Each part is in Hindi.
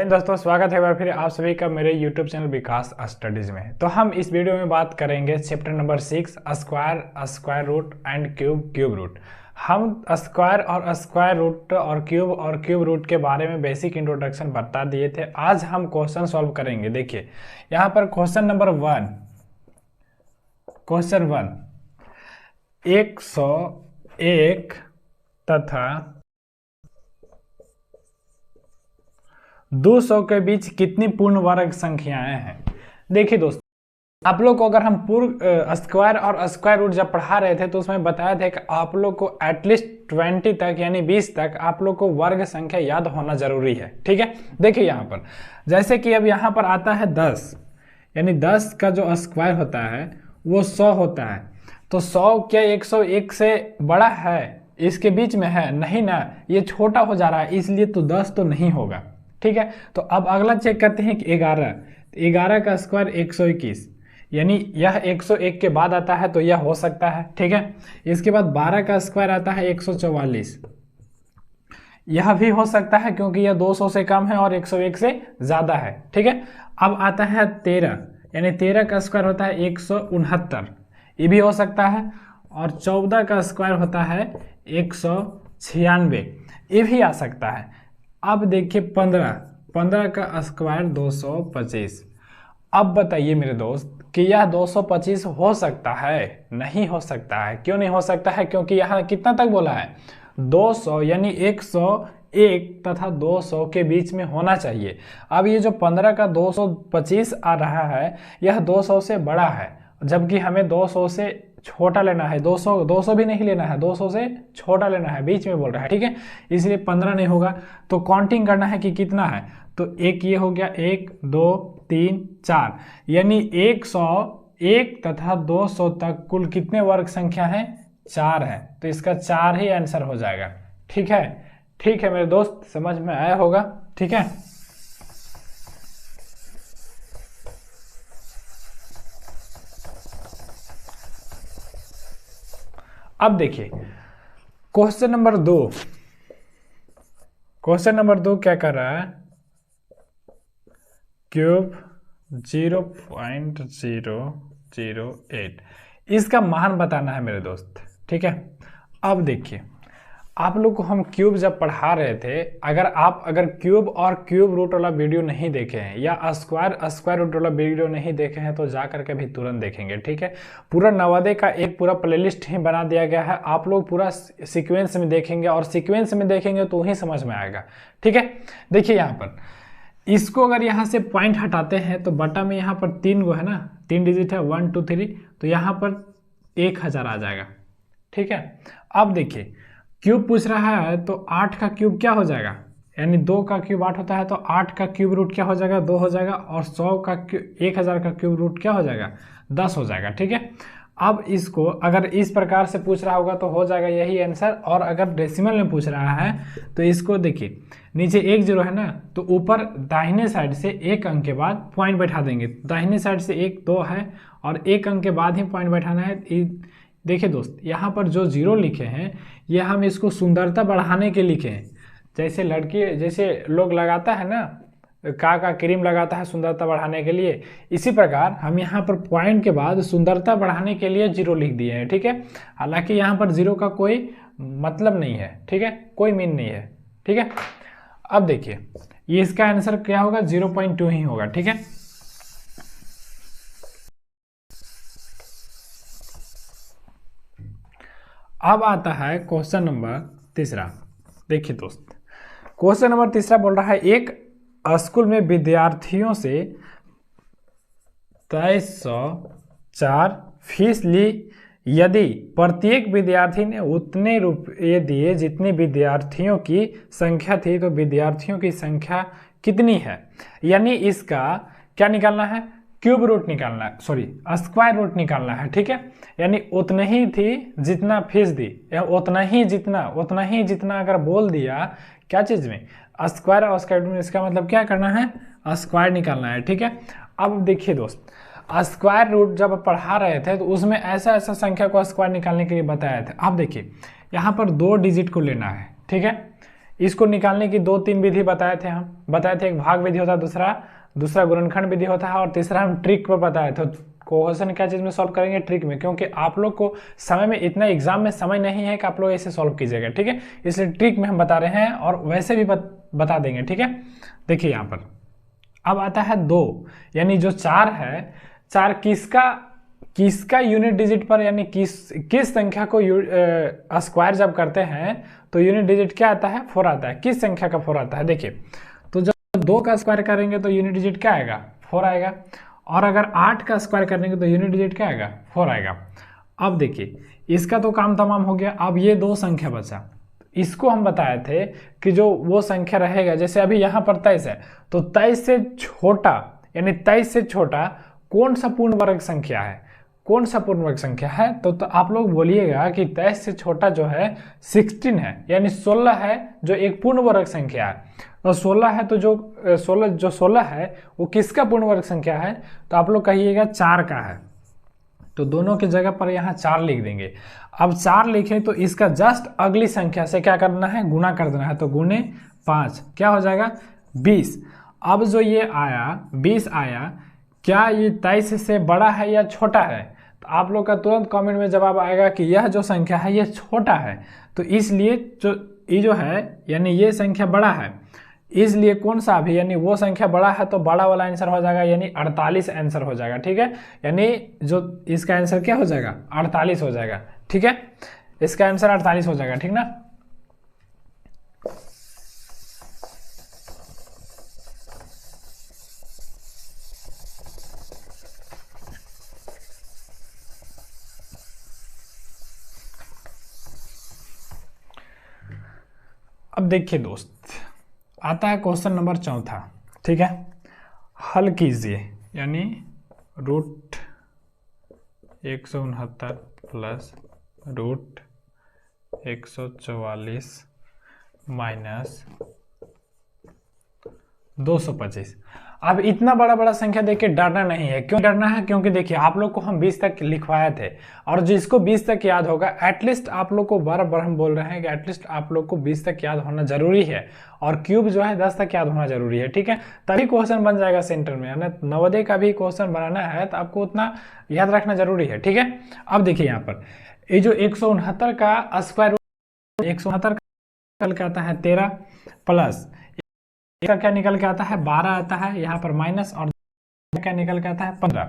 हिंद दोस्तों, स्वागत है एक बार फिर आप सभी का मेरे YouTube चैनल विकास स्टडीज में। तो हम इस वीडियो में बात करेंगे chapter number 6 square, square root and cube, cube root. हम स्क्वायर और स्क्वायर रूट और क्यूब रूट के बारे में बेसिक इंट्रोडक्शन बता दिए थे। आज हम क्वेश्चन सॉल्व करेंगे। देखिए यहाँ पर क्वेश्चन नंबर 1, क्वेश्चन 1, 101 तथा 200 के बीच कितनी पूर्ण वर्ग संख्याएं हैं। देखिए दोस्तों, आप लोग को अगर हम पूर्ण स्क्वायर और स्क्वायर रूट जब पढ़ा रहे थे तो उसमें बताया था कि आप लोग को एटलीस्ट 20 तक यानी 20 तक आप लोग को वर्ग संख्या याद होना जरूरी है। ठीक है, देखिए यहाँ पर जैसे कि अब यहाँ पर आता है 10, यानी 10 का जो स्क्वायर होता है वो 100 होता है। तो 100 क्या 101 से बड़ा है? इसके बीच में है? नहीं ना, ये छोटा हो जा रहा है, इसलिए तो 10 तो नहीं होगा। ठीक है, तो अब अगला चेक करते हैं कि 11, 11 का स्क्वायर 121, यानी यह 101 के बाद आता है तो यह हो सकता है। ठीक है, इसके बाद 12 का स्क्वायर आता है 144, यह भी हो सकता है क्योंकि यह 200 से कम है और 101 से ज्यादा है। ठीक है, अब आता है 13, यानी 13 का स्क्वायर होता है 169, ये भी हो सकता है। और 14 का स्क्वायर होता है 196, ये भी आ सकता है। अब देखिए 15 का स्क्वायर 225। अब बताइए मेरे दोस्त कि यह 225 हो सकता है? नहीं हो सकता है। क्यों नहीं हो सकता है? क्योंकि यहाँ कितना तक बोला है? 200, यानी 101 तथा 200 के बीच में होना चाहिए। अब ये जो 15 का 225 आ रहा है यह 200 से बड़ा है, जबकि हमें 200 से छोटा लेना है। 200 भी नहीं लेना है, 200 से छोटा लेना है, बीच में बोल रहा है। ठीक है, इसलिए 15 नहीं होगा। तो काउंटिंग करना है कि कितना है। तो एक ये हो गया, 1 2 3 4, यानी 101 तथा 200 तक कुल कितने वर्ग संख्या है? 4 है। तो इसका 4 ही आंसर हो जाएगा। ठीक है, ठीक है मेरे दोस्त, समझ में आया होगा। ठीक है, अब देखिए क्वेश्चन नंबर 2, क्वेश्चन नंबर 2 क्या कर रहा है? क्यूब 0.008, इसका मान बताना है मेरे दोस्त। ठीक है, अब देखिए आप लोग को हम क्यूब जब पढ़ा रहे थे, अगर क्यूब और क्यूब रूट वाला वीडियो नहीं देखे हैं या स्क्वायर रूट वाला वीडियो नहीं देखे हैं तो जा करके भी तुरंत देखेंगे। ठीक है, पूरा नवोदय का एक पूरा प्लेलिस्ट ही बना दिया गया है, आप लोग पूरा सीक्वेंस में देखेंगे और सीक्वेंस में देखेंगे तो ही समझ में आएगा। ठीक है, देखिए यहाँ पर इसको अगर यहाँ से पॉइंट हटाते हैं तो बटा में यहाँ पर 3 गो है ना, 3 डिजिट है, 1 2 3, तो यहाँ पर 1000 आ जाएगा। ठीक है, अब देखिए क्यूब पूछ रहा है तो 8 का क्यूब क्या हो जाएगा? यानी 2 का क्यूब 8 होता है, तो 8 का क्यूब रूट क्या हो जाएगा? 2 हो जाएगा। और 1000 का क्यूब रूट क्या हो जाएगा? 10 हो जाएगा। ठीक है, अब इसको अगर इस प्रकार से पूछ रहा होगा तो हो जाएगा यही आंसर। और अगर डेसिमल में पूछ रहा है तो इसको देखिए, नीचे 1 0 है ना, तो ऊपर दाहिने साइड से 1 अंक के बाद पॉइंट बैठा देंगे। दाहिने साइड से 1 2 है और 1 अंक के बाद ही पॉइंट बैठाना है। देखिए दोस्त, यहाँ पर जो 0 लिखे हैं ये हम इसको सुंदरता बढ़ाने के लिखे हैं। जैसे लोग लगाता है ना, का क्रीम लगाता है सुंदरता बढ़ाने के लिए, इसी प्रकार हम यहाँ पर पॉइंट के बाद सुंदरता बढ़ाने के लिए 0 लिख दिए हैं। ठीक है, हालांकि यहाँ पर 0 का कोई मतलब नहीं है। ठीक है, कोई मीन नहीं है। ठीक है, अब देखिए ये इसका आंसर क्या होगा? 0.2 ही होगा। ठीक है, अब आता है क्वेश्चन नंबर 3। देखिए दोस्त, क्वेश्चन नंबर 3 बोल रहा है एक स्कूल में विद्यार्थियों से 2304 फीस ली। यदि प्रत्येक विद्यार्थी ने उतने रुपये दिए जितनी विद्यार्थियों की संख्या थी तो विद्यार्थियों की संख्या कितनी है? यानी इसका क्या निकालना है? क्यूब रूट निकालना है, सॉरी स्क्वायर रूट निकालना है। ठीक है, यानी उतने ही थी जितना फीस दी, या उतना ही जितना अगर बोल दिया क्या चीज में? स्क्वायर और स्क्वायर रूट में, इसका मतलब क्या करना है? स्क्वायर निकालना है। ठीक है, अब देखिए दोस्त, स्क्वायर रूट जब पढ़ा रहे थे तो उसमें ऐसा संख्या को स्क्वायर निकालने के लिए बताया था। अब देखिए यहाँ पर 2 डिजिट को लेना है। ठीक है, इसको निकालने की 2-3 विधि बताए थे, हम बताए थे, एक भाग विधि होता है, दूसरा गुणनखंड विधि होता है, और तीसरा हम ट्रिक पर बताए थे। क्वेश्चन क्या चीज में सॉल्व करेंगे? ट्रिक में, क्योंकि आप लोग को समय में इतना एग्जाम में समय नहीं है कि आप लोग ऐसे सॉल्व कीजिएगा, ठीक है, इसलिए ट्रिक में हम बता रहे हैं और वैसे भी बता देंगे, ठीक है। देखिए यहाँ पर अब आता है 2, यानी जो 4 है, 4 किसका यूनिट डिजिट पर, यानी किस संख्या को स्क्वायर जब करते हैं तो यूनिट डिजिट क्या आता है? 4 आता है। किस संख्या का 4 आता है? देखिए, तो जब 2 का स्क्वायर करेंगे तो यूनिट डिजिट क्या आएगा? 4 आएगा। और अगर 8 का स्क्वायर करेंगे तो यूनिट डिजिट क्या आएगा? 4 आएगा। अब देखिए, इसका तो काम तमाम हो गया। अब ये 2 संख्या बचा, इसको हम बताए थे कि जो वो संख्या रहेगा, जैसे अभी यहाँ पर 23 है, तो 23 से छोटा, यानी 23 से छोटा कौन सा पूर्ण वर्ग संख्या है? कौन सा पूर्ण वर्ग संख्या है? तो आप लोग बोलिएगा कि 23 से छोटा जो है 16 है, यानी 16 है, जो एक पूर्ण वर्ग संख्या है। तो 16 है, तो जो 16 है वो किसका पूर्ण वर्ग संख्या है? तो आप लोग कहिएगा 4 का है। तो दोनों की जगह पर यहाँ 4 लिख देंगे। अब 4 लिखें तो इसका जस्ट अगली संख्या से क्या करना है? गुना कर देना है। तो गुने 5 क्या हो जाएगा? 20। अब जो ये आया 20 आया, क्या ये 23 से बड़ा है या छोटा है? तो आप लोग का तुरंत कमेंट में जवाब आएगा कि यह जो संख्या है ये छोटा है। तो इसलिए ये जो है, यानी ये संख्या बड़ा है, इसलिए कौन सा भी, यानी वो संख्या बड़ा है तो बड़ा वाला आंसर हो जाएगा, यानी 48 आंसर हो जाएगा, ठीक है। यानी जो इसका आंसर क्या हो जाएगा? 48 हो जाएगा, ठीक है। इसका आंसर 48 हो जाएगा, ठीक ना। अब देखिए दोस्त, आता है क्वेश्चन नंबर 4, ठीक है। हल कीजिए, यानी रूट 169 प्लस रूट 144 माइनस 225। अब इतना बड़ा बड़ा संख्या देखिए डरना नहीं है। क्यों डरना है? क्योंकि देखिए आप लोग को हम 20 तक लिखवाए थे, और जिसको 20 तक याद होगा, एटलीस्ट आप लोग को बार बार हम बोल रहे हैं कि एटलीस्ट आप लोग को 20 तक याद होना जरूरी है, और क्यूब जो है 10 तक याद होना जरूरी है, ठीक है। तभी क्वेश्चन बन जाएगा सेंटर में, यानी नवोदय का भी क्वेश्चन बनाना है तो आपको उतना याद रखना जरूरी है, ठीक है। अब देखिए यहाँ पर ये जो 169 का स्क्वायर रूट, 169 का निकल के आता है 13 प्लस इसका क्या निकल के आता है? 12 आता है, यहाँ पर माइनस, और क्या निकल के आता है? 15।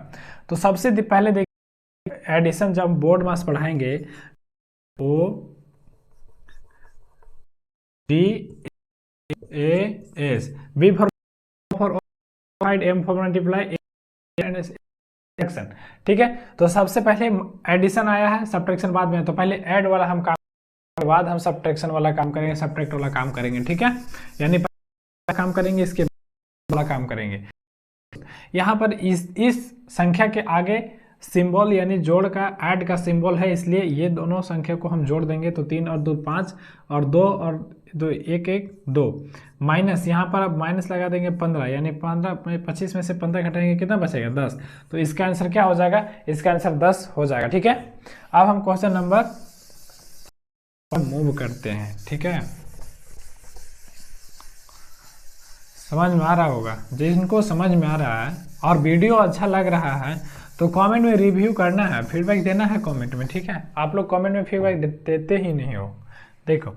तो सबसे पहले देखिए एडिशन जब बोर्ड मास पढ़ाएंगे, O D A S, B for M for multiply, ठीक है। तो सबसे पहले एडिशन आया है, सब्ट्रैक्शन बाद में, तो पहले ऐड वाला हम काम, बाद हम सब्ट्रैक्शन वाला काम करेंगे, सब्ट्रैक्ट वाला काम करेंगे, ठीक है। यानी काम करेंगे, इसके वाला काम करेंगे। यहाँ पर इस संख्या के आगे सिंबल, यानी जोड़ का, ऐड का सिंबल है, इसलिए ये दोनों संख्या को हम जोड़ देंगे। तो 3 और 2 5, और 2 और 2 1 1 2, माइनस यहाँ पर अब माइनस लगा देंगे 15, यानी 25 में से 15 घटाएंगे, कितना बचेगा? 10। तो इसका आंसर क्या हो जाएगा? इसका आंसर 10 हो जाएगा, ठीक है। अब हम क्वेश्चन नंबर मूव करते हैं, ठीक है। समझ में आ रहा होगा? जिनको समझ में आ रहा है और वीडियो अच्छा लग रहा है तो कमेंट में रिव्यू करना है, फीडबैक देना है कमेंट में, ठीक है। आप लोग कमेंट में फीडबैक देते ही नहीं हो। देखो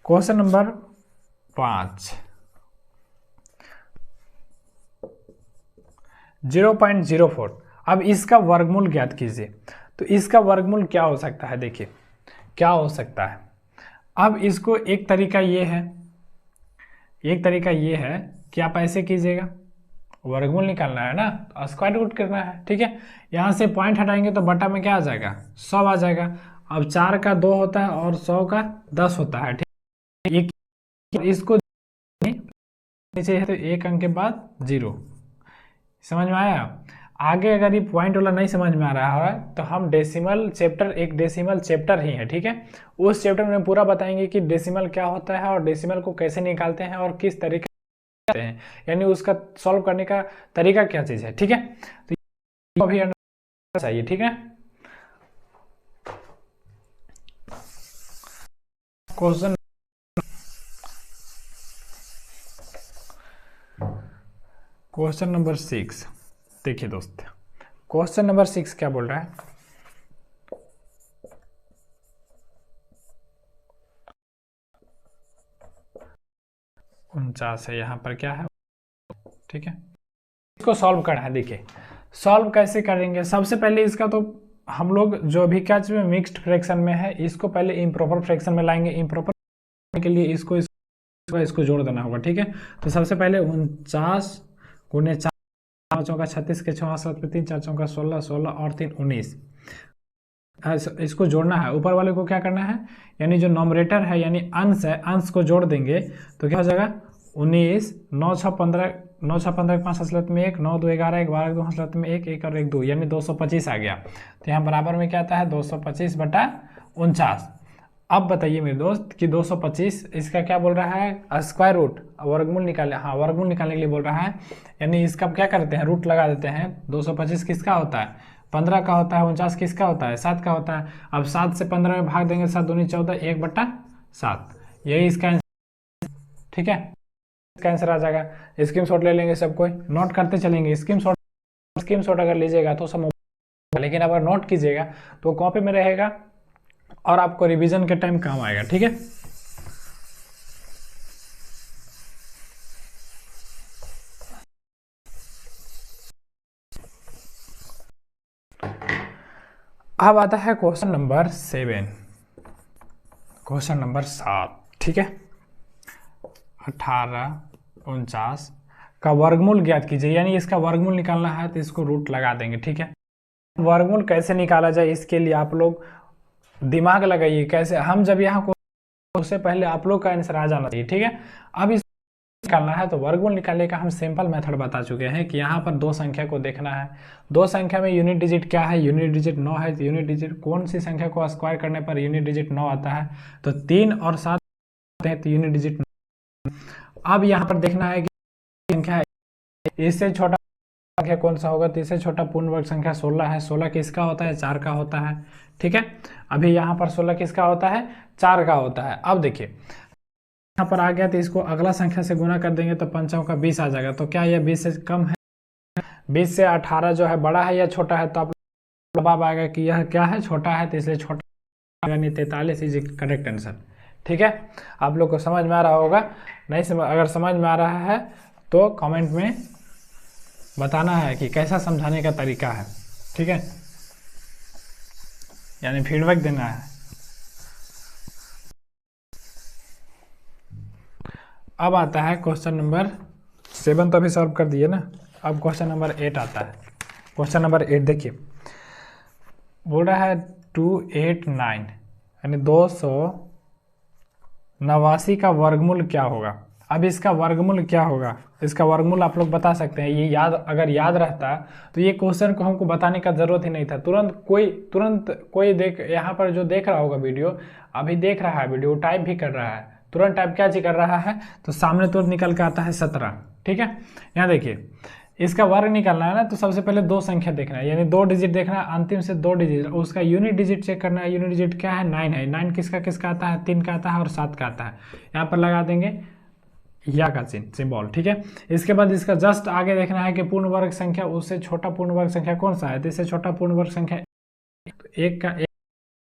क्वेश्चन नंबर 5, 0.04। अब इसका वर्गमूल ज्ञात कीजिए। तो इसका वर्गमूल क्या हो सकता है? देखिए क्या हो सकता है। अब इसको एक तरीका ये है, एक तरीका ये है कि आप ऐसे कीजिएगा, वर्गमूल निकालना है ना, तो स्क्वायर रूट करना है, ठीक है। यहाँ से पॉइंट हटाएंगे तो बटा में क्या आ जाएगा? 100 आ जाएगा। अब 4 का 2 होता है और 100 का 10 होता है, ठीक है। इसको नीचे है तो 1 अंक के बाद 0। समझ में आया? आगे अगर ये पॉइंट वाला नहीं समझ में आ रहा है तो हम डेसिमल चैप्टर, एक डेसिमल चैप्टर ही है, ठीक है, उस चैप्टर में पूरा बताएंगे कि डेसिमल क्या होता है और डेसिमल को कैसे निकालते हैं और किस तरीके से हैं, यानी उसका सॉल्व करने का तरीका क्या चीज है, ठीक है। तो अभी चाहिए, ठीक है। क्वेश्चन क्वेश्चन नंबर 6 देखिए दोस्त, क्वेश्चन नंबर 6 क्या बोल रहा है, उनचास है, यहाँ पर क्या है, ठीक है। इसको सॉल्व करना है। देखिए सॉल्व कैसे करेंगे, सबसे पहले इसका तो हम लोग जो अभी क्या चीज में मिक्स्ड फ्रैक्शन में है, इसको पहले इम्प्रॉपर फ्रैक्शन में लाएंगे। इम्प्रॉपर के लिए इसको जोड़ देना होगा, ठीक है। तो सबसे पहले 49 गुने 4, 5 चौका 36 के 6 7 पे 3 4 चौका 16 16 और 3 19, इसको जोड़ना है। ऊपर वाले को क्या करना है, यानी जो नॉमरेटर है यानी अंश है, अंश को जोड़ देंगे तो क्या हो जाएगा 19, 9 6 15, 9 6 15 5 हसलत में 1, 9 2 11, 1 12 2 हसलत में 1, 1 और 1 2, यानी 225 आ गया। तो यहाँ बराबर में क्या आता है 225/49। अब बताइए मेरे दोस्त कि 225 इसका क्या बोल रहा है, स्क्वायर रूट, वर्गमूल निकाले। हाँ वर्गमूल निकालने के लिए बोल रहा है, यानी इसका क्या करते हैं, रूट लगा देते हैं। 225 किसका होता है, 15 का होता है। 49 किसका होता है, 7 का होता है। अब 7 से 15 में भाग देंगे, 7 दूनी 14, 1/7, यही इसका आंसर, ठीक है। इसका आंसर आ जाएगा। स्क्रीन शॉट ले लेंगे, सब कोई नोट करते चलेंगे। स्क्रीन शॉट अगर लीजिएगा तो सब, लेकिन अगर नोट कीजिएगा तो कॉपी में रहेगा और आपको रिवीजन के टाइम काम आएगा, ठीक है। अब आता है क्वेश्चन नंबर 7, क्वेश्चन नंबर 7, ठीक है। 18 49 का वर्गमूल ज्ञात कीजिए, यानी इसका वर्गमूल निकालना है तो इसको रूट लगा देंगे, ठीक है। वर्गमूल कैसे निकाला जाए, इसके लिए आप लोग दिमाग लगाइए कैसे। हम जब यहाँ उससे पहले आप लोग का आंसर आ जाना चाहिए, ठीक है। अब इस निकालना है तो वर्गमूल निकालने का हम सिंपल मेथड बता चुके हैं कि यहाँ पर दो संख्या को देखना है। दो संख्या में यूनिट डिजिट क्या है, यूनिट डिजिट 9 है। तो यूनिट डिजिट कौन सी संख्या को स्क्वायर करने पर यूनिट डिजिट 9 आता है, तो 3 और 7 हैं, तो यूनिट डिजिट 9। अब यहाँ पर देखना है कि संख्या इससे छोटा संख्या कौन सा होगा, तो इससे छोटा पूर्ण वर्ग संख्या 16 है। 16 किसका होता है, 4 का होता है, ठीक है। अभी यहाँ पर 16 किसका होता है, 4 का होता है। अब देखिए यहाँ पर आ गया तो इसको अगला संख्या से गुना कर देंगे तो 5 का 20 आ जाएगा। तो क्या यह 20 से कम है, 20 से 18 जो है बड़ा है या छोटा है, तो आप जवाब आएगा कि यह क्या है, छोटा है, तो इसलिए छोटा, यानी 43 इज करेक्ट आंसर, ठीक है। आप लोग को समझ में आ रहा होगा, नहीं समझ, अगर समझ में आ रहा है तो कमेंट में बताना है कि कैसा समझाने का तरीका है, ठीक है, यानी फीडबैक देना है। अब आता है क्वेश्चन नंबर 7, तो अभी सॉल्व कर दिए ना। अब क्वेश्चन नंबर 8 आता है। क्वेश्चन नंबर 8 देखिए, बोल रहा है 289 यानी 289 का वर्गमूल क्या होगा। अब इसका वर्गमूल क्या होगा, इसका वर्गमूल आप लोग बता सकते हैं। ये अगर याद रहता तो ये क्वेश्चन को हमको बताने का जरूरत ही नहीं था। तुरंत कोई देख, यहाँ पर जो देख रहा होगा वीडियो, अभी देख रहा है वीडियो, टाइप भी कर रहा है, तुरंत टाइप क्या कर रहा है, तो सामने तुरंत निकल के आता है 17, ठीक है। यहाँ देखिए इसका वर्ग निकालना है ना, तो सबसे पहले दो संख्या देखना है, यानी 2 डिजिट देखना है, अंतिम से 2 डिजिट, उसका यूनिट डिजिट चेक करना है। यूनिट डिजिट क्या है, 9 है। 9 किसका आता है, 3 का आता है और 7 का आता है। यहाँ पर लगा देंगे या का सिंबल, ठीक है। इसके बाद इसका जस्ट आगे देखना है कि पूर्ण वर्ग संख्या उससे छोटा पूर्ण वर्ग संख्या कौन सा है, तो इससे छोटा पूर्ण वर्ग संख्या 1 का 1,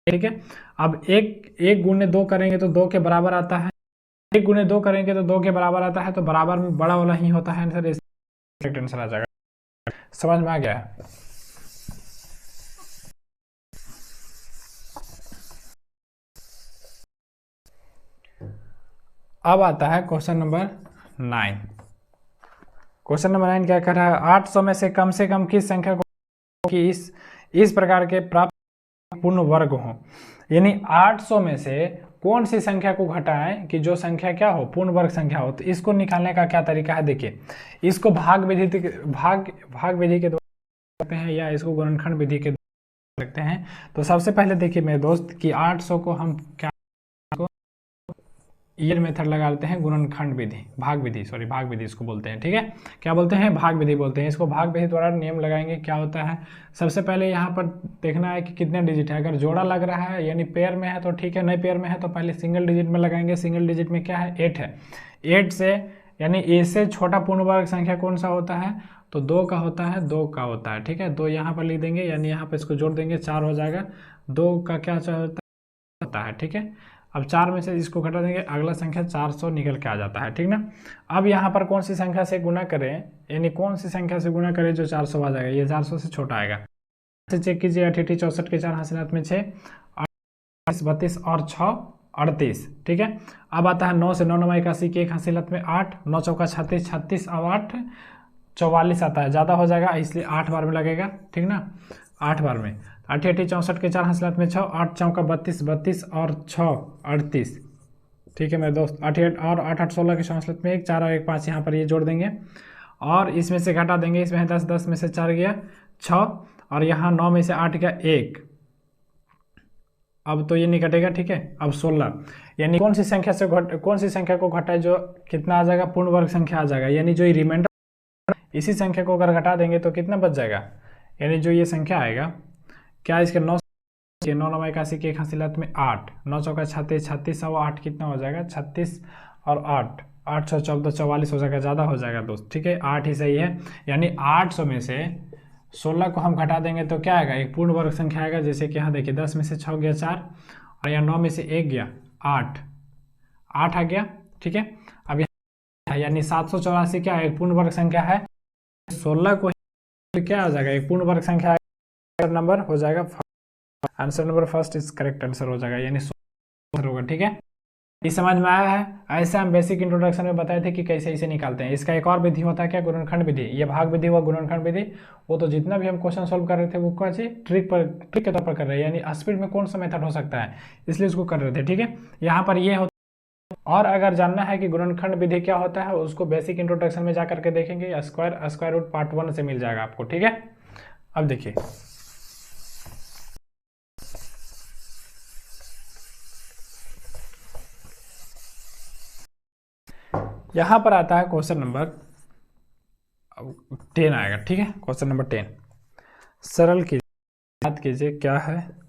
ठीक है। अब 1 गुने 2 करेंगे तो 2 के बराबर आता है, 1 गुने 2 करेंगे तो 2 के बराबर आता है, तो बराबर में बड़ा वाला ही होता है आंसर, करेक्ट आंसर आ जाएगा। समझ में आ गया है। अब आता है क्वेश्चन नंबर 9। क्वेश्चन नंबर 9 क्या कर रहा है, 800 में से कम किस संख्या को कि इस प्रकार के प्राप्त पूर्ण वर्ग हो, यानी 800 में से कौन सी संख्या को घटाएं कि जो संख्या क्या हो, पूर्ण वर्ग संख्या हो। तो इसको निकालने का क्या तरीका है, देखिए इसको भाग विधि के द्वारा करते हैं या इसको गुणनखंड विधि के द्वारा करते हैं। तो सबसे पहले देखिए मेरे दोस्त कि 800 को हम क्या ईयर मेथड लगा लेते हैं, गुणनखंड विधि, भाग विधि इसको बोलते हैं, ठीक है। क्या बोलते हैं, भाग विधि बोलते हैं इसको। भाग विधि द्वारा नियम लगाएंगे, क्या होता है, सबसे पहले यहाँ पर देखना है कि कितने डिजिट है। अगर जोड़ा लग रहा है यानी पेयर में है तो ठीक है, नहीं पेयर में है तो पहले सिंगल डिजिट में लगाएंगे। सिंगल डिजिट में क्या है, 8 है। 8 से यानी ए से छोटा पूर्ण वर्ग संख्या कौन सा होता है, तो 2 का होता है, 2 का होता है, ठीक है। 2 यहाँ पर लिख देंगे, यानी यहाँ पर इसको जोड़ देंगे, 4 हो जाएगा। 2 का क्या होता है, ठीक है। अब 4 में से इसको घटा देंगे, अगला संख्या 400 निकल के आ जाता है, ठीक ना। अब यहाँ पर कौन सी संख्या से गुना करें, यानी कौन सी संख्या से गुना करें जो 400 आ जाएगा, ये 400 से छोटा आएगा। चेक कीजिए, 88 64 के 4 हासिलात में 6, 32 और 6 38, ठीक है। अब आता है 9 से 9 9 81 की 1 हासिलात में 8, 9 चौका 36, 36 और 8 44 आता है, ज़्यादा हो जाएगा इसलिए 8 बार में लगेगा, ठीक ना, 8 बार में। 88 64 के 4 हासिलात में 6, 8 चौका 32, 32 और 6 38, ठीक है मेरे दोस्त। 88 और 8 8 16 के 6 हासिलात में 1, 4 और 1 5, यहाँ पर ये जोड़ देंगे और इसमें से घटा देंगे, इसमें है 10, 10 में से 4 गया 6 और यहाँ 9 में से 8 गया 1, अब तो ये नहीं कटेगा, ठीक है। अब 16, यानी कौन सी संख्या को घटाए जो कितना आ जाएगा, पूर्ण वर्ग संख्या आ जाएगा, यानी जो ये रिमाइंडर इसी संख्या को अगर घटा देंगे तो कितना बच जाएगा, यानी जो ये संख्या आएगा क्या, इसके 9 9 9 81 के 1 हासिलात में 8, 9 चौका 36, 36 और 8 कितना हो जाएगा, 36 और 8 800 14 44 हो जाएगा, ज़्यादा हो जाएगा दोस्त, ठीक है। 8 ही सही है, यानी 800 में से 16 को हम घटा देंगे तो क्या आएगा, एक पूर्ण वर्ग संख्या आएगा। जैसे कि यहाँ देखिए 10 में से 6 गया 4 और यहाँ 9 में से 1 गया 8 आ गया, ठीक है। अब यहाँ यानी 784 क्या है, एक पूर्ण वर्ग संख्या है। 16 को क्या आ जाएगा, एक पूर्ण वर्ग संख्या नंबर हो जाएगा, answer number first is correct answer हो जाएगा, यानी 16 होगा, ठीक है। ये समझ में आया है। ऐसे हम बेसिक इंट्रोडक्शन में बताए थे कि कैसे इसे निकालते हैं। इसका एक और विधि होता है क्या, गुणनखंड विधि। ये भाग विधि हुआ, गुणनखंड विधि वो तो जितना भी हम क्वेश्चन सोल्व कर रहे थे वो कैसे ट्रिक के तौर पर कर रहे हैं, यानी स्पीड में कौन सा मेथड हो सकता है इसलिए इसको कर रहे थे, ठीक है। यहाँ पर ये होता है। और अगर जानना है कि गुणनखंड विधि क्या होता है उसको बेसिक इंट्रोडक्शन में जाकर के देखेंगे, स्क्वायर रूट पार्ट 1 से मिल जाएगा आपको, ठीक है। अब देखिए यहां पर आता है क्वेश्चन नंबर 10 आएगा, ठीक है। क्वेश्चन नंबर 10 सरल कीजिए, याद कीजिए क्या है।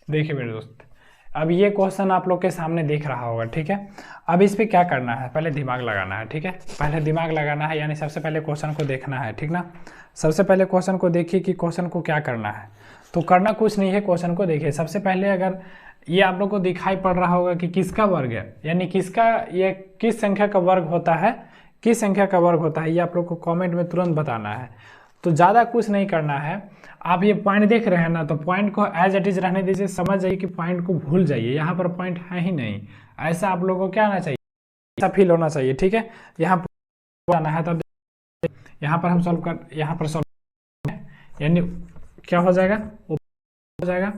देखिए मेरे दोस्त, अब ये क्वेश्चन आप लोग के सामने दिख रहा होगा, ठीक है। अब इस पे क्या करना है, पहले दिमाग लगाना है, ठीक है। पहले दिमाग लगाना है, यानी सबसे पहले क्वेश्चन को देखना है, ठीक ना। सबसे पहले क्वेश्चन को देखिए कि क्वेश्चन को क्या करना है। तो करना कुछ नहीं है, क्वेश्चन को देखिए। सबसे पहले अगर ये आप लोग को दिखाई पड़ रहा होगा कि किसका वर्ग है, यानी ये किस संख्या का वर्ग होता है, किस संख्या का वर्ग होता है, ये आप लोग को कॉमेंट में तुरंत बताना है। तो ज़्यादा कुछ नहीं करना है। आप ये पॉइंट देख रहे हैं ना, तो पॉइंट को एज इट इज रहने दीजिए, समझ जाइए कि पॉइंट को भूल जाइए, यहाँ पर पॉइंट है ही नहीं। ऐसा आप लोगों को क्या आना चाहिए, ऐसा फील होना चाहिए, ठीक है। यहाँ पर आना है, तब यहाँ पर हम यहाँ पर सॉल्व, यानी क्या हो जाएगा, वो हो जाएगा।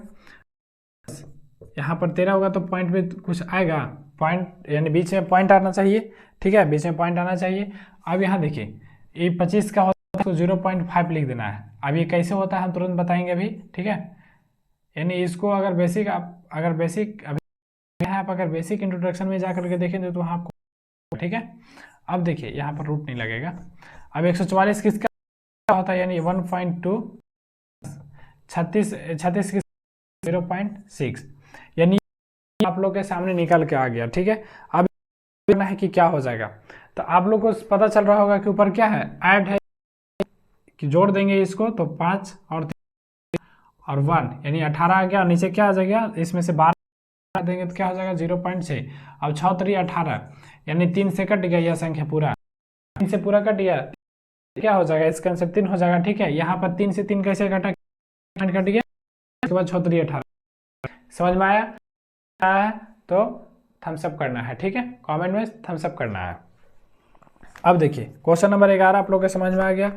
यहाँ पर 13 होगा तो पॉइंट में कुछ आएगा, पॉइंट यानी बीच में पॉइंट आना चाहिए, ठीक है, बीच में पॉइंट आना चाहिए। अब यहाँ देखिए ये 25 का होता है तो 0.5 लिख देना है। अब ये कैसे होता है हम तुरंत बताएंगे अभी, ठीक है। यानी इसको अगर बेसिक आप अगर बेसिक इंट्रोडक्शन में जा करके देखेंगे तो वहाँ आपको, ठीक है। अब देखिए यहाँ पर रूट नहीं लगेगा। अब 144 किसका होता है, यानी 1.2, 36 की 0.6, यानी आप लोग के सामने निकल के आ गया, ठीक है। अब देखना है कि क्या हो जाएगा। तो आप लोग को पता चल रहा होगा कि ऊपर क्या है, ऐड है, कि जोड़ देंगे इसको तो 5 और 1 यानी 18 आ गया। नीचे क्या आ जाएगा, इसमें से 12 देंगे तो क्या हो जाएगा 0.6। अब 6 3 18, यानी 3 से कट गया यह संख्या पूरा, 3 से पूरा कट गया, क्या हो जाएगा इसका आंसर 3 हो जाएगा, ठीक है। यहाँ पर 3 से 3 कैसे कटा, कट गया, उसके बाद 6 3 18। समझ में आया है तो थम्स अप करना है, ठीक है, कमेंट में थम्स अप करना है। अब देखिए क्वेश्चन नंबर 11 आप लोग के समझ में आ गया,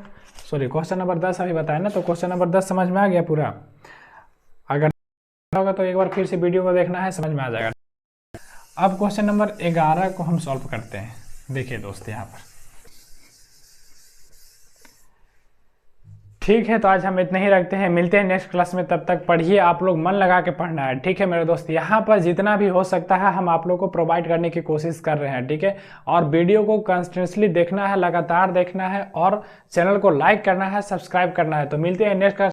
सॉरी क्वेश्चन नंबर 10 अभी बताया ना, तो क्वेश्चन नंबर 10 समझ में आ गया पूरा। अगर होगा तो एक बार फिर से वीडियो को देखना है, समझ में आ जाएगा। अब क्वेश्चन नंबर 11 को हम सॉल्व करते हैं। देखिए दोस्त यहाँ पर ठीक है, तो आज हम इतने ही रखते हैं, मिलते हैं नेक्स्ट क्लास में। तब तक पढ़िए, आप लोग मन लगा के पढ़ना है, ठीक है मेरे दोस्त। यहाँ पर जितना भी हो सकता है हम आप लोग को प्रोवाइड करने की कोशिश कर रहे हैं, ठीक है। और वीडियो को कंटिन्यूसली देखना है, लगातार देखना है, और चैनल को लाइक करना है, सब्सक्राइब करना है। तो मिलते हैं नेक्स्ट क्लास।